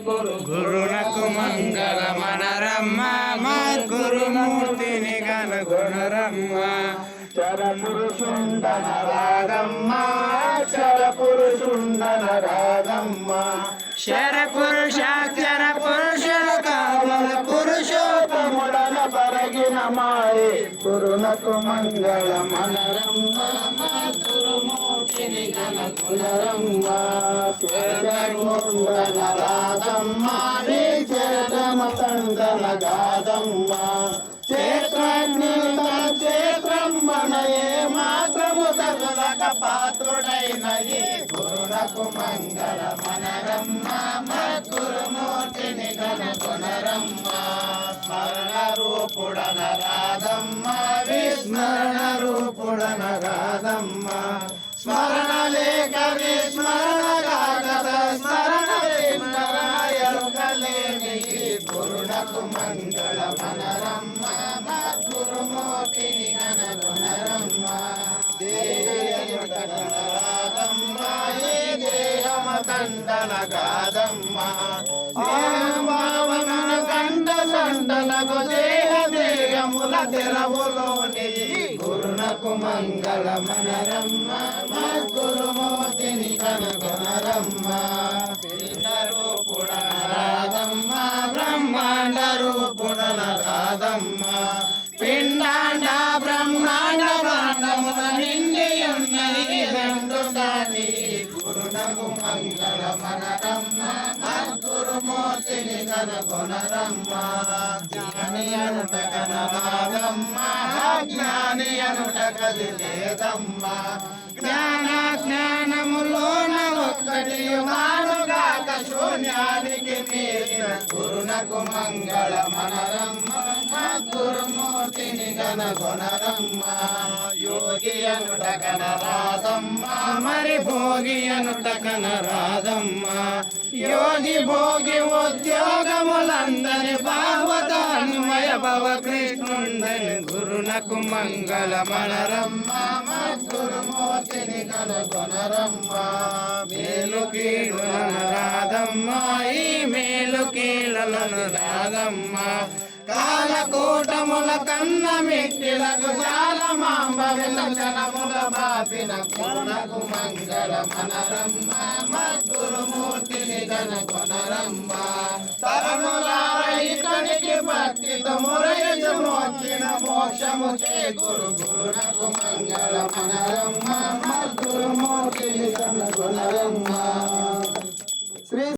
గురునకు మంగళమనరమ్మ మద్గురుమూర్తిని కనుగొనరమ్మ చరపురుషుండన రాధమ్మ చరపురుషుండన రాధమ్మ శరపురుషాక్షర పురుషుడు కామల పురుషోత్తముడన పరగిన మాయే గురునకు మంగళమనరమ్మ మద్గురుమూర్తిని కనుగొనరమ్మ చరపురుషుండన రాధమ్మ నీ చరమ తండన గాదమ్మ క్షేత్రం మనయే మాత్రము తగులక పాత్రుడైన ఈ గురునకు మంగళమనరమ్మ మద్గురుమూర్తిని కనుగొనరమ్మ స్మరణ రూపుడన రాధమ్మ విస్మరణ రూపుడన రాధమ్మ స్మరణ లేక విస్మరణ కాగద స్మరణ ఎరుకలేని గురునకు మంగళమనరమ్మ మద్గురుమూర్తిని కనుగొనరమ్మ రాధమ్మ ఈ దేహమ దండల గాదమ్మ భావనను కండ సండలకు దేహముల తెరవులోని గురునకు మంగళమనరమ్మ మద్గురుమూర్తిని కనుగొనరమ్మ పిండ రూపుడన రాధమ్మ బ్రహ్మాండ రూపుడన రాధమ్మ పిండాండ బ్రహ్మాండ భాండమున నిండి ఉన్నది రెండు దాని గురునకు మంగళమనరమ్మ మద్గురుమూర్తిని కనుగొనరమ్మ జ్ఞాని అనుట కనరాదమ్మ జ్ఞాని అనుట కది లేదమ్మ జ్ఞానములోన ఒక్కటి మానుగాక శూన్యానికి మీరిన గురునకు మంగళమనరమ్మ మద్గురుమూర్తిని కనుగొనరమ్మ యోగి అనుట కనరాదమ్మ మరి భోగి అనుట కనరాదమ్మ యోగి భోగి ఉద్యోగములందరి భావతాన్మయ భవ కృష్ణుండని గురునకు మంగళమనరమ్మ మద్గురుమూర్తిని కనుగొనరమ్మ మేలు కీడులను రాధమ్మ ఈ మేలు కీడులను రాధమ్మ కాలకూటముల కన్న మిట్టిలకు జాలమాంబ విలక్షణముల బాపిన గురునకు మంగళమనరమ్మ మద్గురుమూర్తిని కనుగొనరమ్మ తరములారైతనికి భక్తితో మురయజు మోక్షిణ మోక్షము చేకూరు గురునకు మంగళమనరమ్మ మద్గురుమూర్తిని కనుగొనరమ్మ